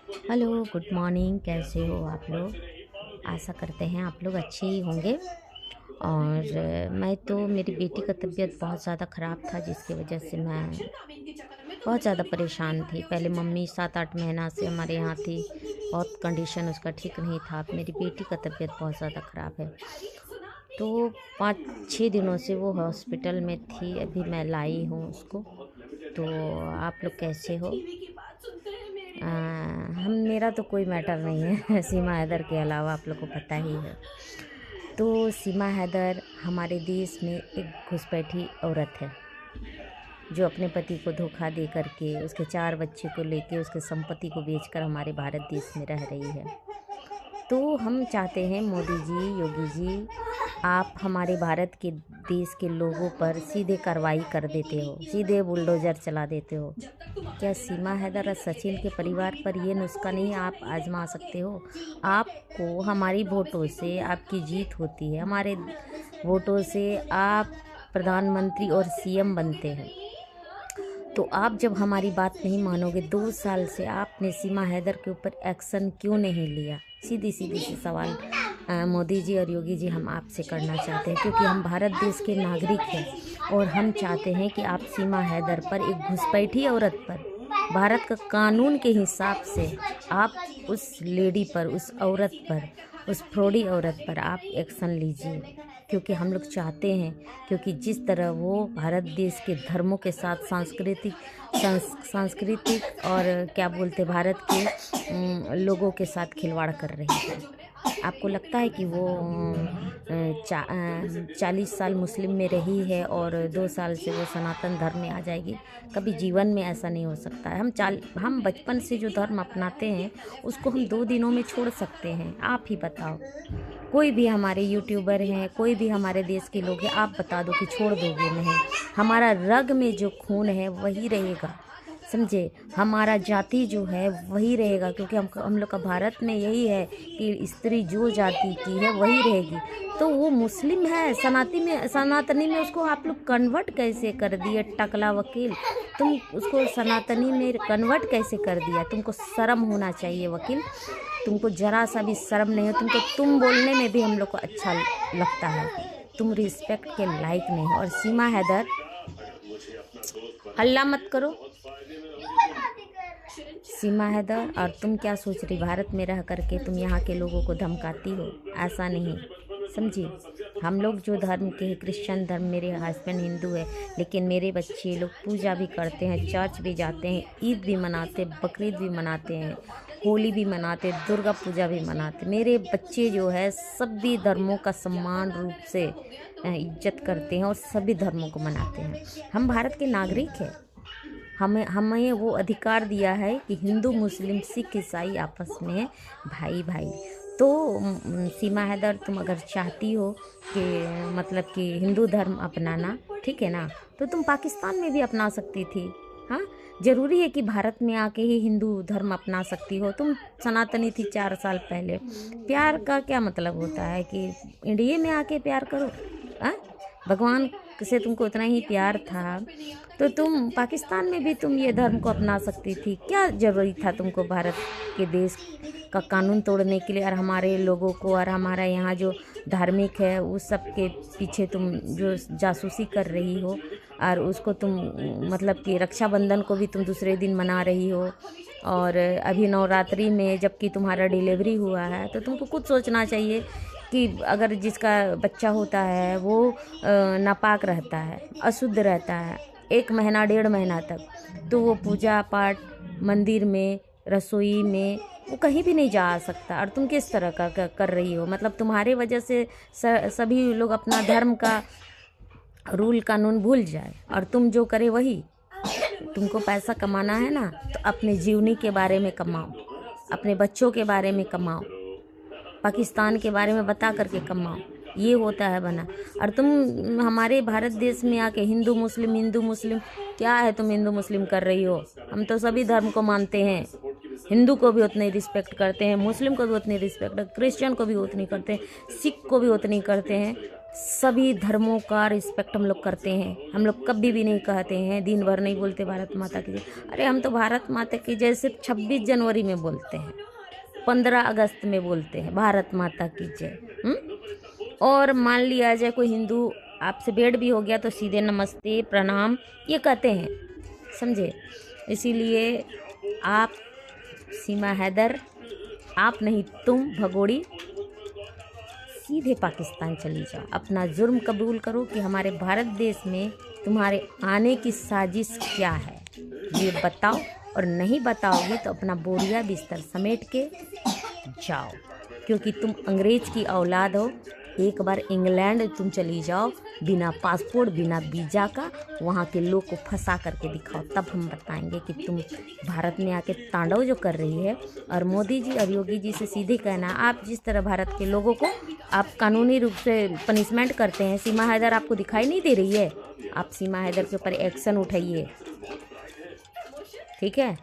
Hello, good morning. कैसे हो आप लोग? आशा करते हैं आप लोग अच्छे ही होंगे। और मैं तो मेरी बेटी का तबीयत बहुत ज़्यादा ख़राब था, जिसकी वजह से मैं बहुत ज़्यादा परेशान थी। पहले मम्मी 7-8 महीना से हमारे यहाँ थी, बहुत कंडीशन उसका ठीक नहीं था। अब मेरी बेटी का तबीयत बहुत ज़्यादा ख़राब है, तो 5-6 दिनों से वो हॉस्पिटल में थी। अभी मैं लाई हूँ उसको। तो आप लोग कैसे हो? हम मेरा तो कोई मैटर नहीं है सीमा हैदर के अलावा, आप लोग को पता ही है। तो सीमा हैदर हमारे देश में एक घुसपैठी औरत है, जो अपने पति को धोखा दे करके उसके 4 बच्चे को लेके उसके संपत्ति को बेचकर हमारे भारत देश में रह रही है। तो हम चाहते हैं मोदी जी, योगी जी, आप हमारे भारत के देश के लोगों पर सीधे कार्रवाई कर देते हो, सीधे बुलडोज़र चला देते हो। क्या सीमा हैदर और सचिन के परिवार पर ये नुस्खा नहीं आप आजमा सकते हो? आपको हमारी वोटों से आपकी जीत होती है, हमारे वोटों से आप प्रधानमंत्री और सीएम बनते हैं। तो आप जब हमारी बात नहीं मानोगे, 2 साल से आपने सीमा हैदर के ऊपर एक्शन क्यों नहीं लिया? सीधी सीधी सी सवाल मोदी जी और योगी जी हम आपसे करना चाहते हैं, क्योंकि हम भारत देश के नागरिक हैं और हम चाहते हैं कि आप सीमा हैदर पर, एक घुसपैठी औरत पर, भारत का कानून के हिसाब से आप उस लेडी पर, उस औरत पर, उस फ्रॉडी औरत पर आप एक्शन लीजिए। क्योंकि हम लोग चाहते हैं, क्योंकि जिस तरह वो भारत देश के धर्मों के साथ सांस्कृतिक और क्या बोलते भारत के लोगों के साथ खिलवाड़ कर रही है। आपको लगता है कि वो 40 साल मुस्लिम में रही है और 2 साल से वो सनातन धर्म में आ जाएगी? कभी जीवन में ऐसा नहीं हो सकता है। हम बचपन से जो धर्म अपनाते हैं उसको हम 2 दिनों में छोड़ सकते हैं। आप ही बताओ, कोई भी हमारे यूट्यूबर हैं, कोई भी हमारे देश के लोग हैं, आप बता दो कि छोड़ दोगे? नहीं, हमारा रग में जो खून है वही रहेगा, समझे? हमारा जाति जो है वही रहेगा, क्योंकि हम लोग का भारत में यही है कि स्त्री जो जाति की है वही रहेगी। तो वो मुस्लिम है, सनातनी में उसको आप लोग कन्वर्ट कैसे कर दिए? टकला वकील, तुम उसको सनातनी में कन्वर्ट कैसे कर दिया? तुमको शर्म होना चाहिए वकील, तुमको जरा सा भी शर्म नहीं हो। तुम बोलने में भी हम लोग को अच्छा लगता है, तुम रिस्पेक्ट के लायक नहीं हो। और सीमा हैदर, हल्ला मत करो। सीमा हैदर, और तुम क्या सोच रही, भारत में रह करके तुम यहाँ के लोगों को धमकाती हो? ऐसा नहीं, समझिए। हम लोग जो धर्म के हैं, क्रिश्चियन धर्म, मेरे हस्बैंड हिंदू है, लेकिन मेरे बच्चे लोग पूजा भी करते हैं, चर्च भी जाते हैं, ईद भी मनाते, बकरीद भी मनाते हैं, होली भी मनाते, दुर्गा पूजा भी मनाते। मेरे बच्चे जो है सभी धर्मों का समान रूप से इज्जत करते हैं और सभी धर्मों को मनाते हैं। हम भारत के नागरिक हैं, हमें वो अधिकार दिया है कि हिंदू, मुस्लिम, सिख, ईसाई आपस में भाई भाई। तो सीमा हैदर, तुम अगर चाहती हो कि मतलब कि हिंदू धर्म अपनाना, ठीक है ना, तो तुम पाकिस्तान में भी अपना सकती थी। हाँ, ज़रूरी है कि भारत में आके ही हिंदू धर्म अपना सकती हो? तुम सनातनी थी 4 साल पहले। प्यार का क्या मतलब होता है कि इंडिया में आके प्यार करो? हाँ, भगवान से तुमको उतना ही प्यार था तो तुम पाकिस्तान में भी तुम ये धर्म को अपना सकती थी। क्या ज़रूरी था तुमको भारत के देश का कानून तोड़ने के लिए, और हमारे लोगों को, और हमारा यहाँ जो धार्मिक है उस सब के पीछे तुम जो जासूसी कर रही हो, और उसको तुम मतलब कि रक्षाबंधन को भी तुम दूसरे दिन मना रही हो, और अभी नवरात्रि में जबकि तुम्हारा डिलीवरी हुआ है, तो तुमको कुछ सोचना चाहिए कि अगर जिसका बच्चा होता है वो नापाक रहता है, अशुद्ध रहता है 1 महीना 1.5 महीना तक, तो वो पूजा पाठ, मंदिर में, रसोई में, वो कहीं भी नहीं जा सकता। और तुम किस तरह का कर रही हो? मतलब तुम्हारे वजह से सभी लोग अपना धर्म का रूल कानून भूल जाए और तुम जो करे वही। तुमको पैसा कमाना है ना, तो अपने जीवनी के बारे में कमाओ, अपने बच्चों के बारे में कमाओ, पाकिस्तान के बारे में बता करके कमाओ। ये होता है बना। और तुम हमारे भारत देश में आके हिंदू मुस्लिम क्या है? तुम हिंदू मुस्लिम कर रही हो? हम तो सभी धर्म को मानते हैं, हिंदू को भी उतनी रिस्पेक्ट करते हैं, मुस्लिम को भी उतनी रिस्पेक्ट, क्रिश्चियन को भी उतनी करते हैं, सिख को भी उतनी करते हैं, सभी धर्मों का रिस्पेक्ट हम लोग करते हैं। हम लोग कभी भी नहीं कहते हैं दिन भर नहीं बोलते भारत माता की जय। अरे हम तो भारत माता की जय सिर्फ 26 जनवरी में बोलते हैं, 15 अगस्त में बोलते हैं भारत माता की जय। और मान लिया जाए कोई हिंदू आपसे भेंट भी हो गया तो सीधे नमस्ते प्रणाम ये कहते हैं, समझे। इसीलिए आप सीमा हैदर, आप नहीं तुम भगोड़ी, सीधे पाकिस्तान चली जाओ। अपना जुर्म कबूल करो कि हमारे भारत देश में तुम्हारे आने की साजिश क्या है ये बताओ, और नहीं बताओगे तो अपना बोरिया बिस्तर समेट के जाओ, क्योंकि तुम अंग्रेज की औलाद हो। एक बार इंग्लैंड तुम चली जाओ बिना पासपोर्ट बिना वीज़ा का, वहाँ के लोग को फंसा करके दिखाओ, तब हम बताएंगे कि तुम भारत में आके तांडव जो कर रही है। और मोदी जी और योगी जी से सीधे कहना, आप जिस तरह भारत के लोगों को आप कानूनी रूप से पनिशमेंट करते हैं, सीमा हैदर आपको दिखाई नहीं दे रही है, आप सीमा हैदर के ऊपर एक्शन उठाइए, ठीक है।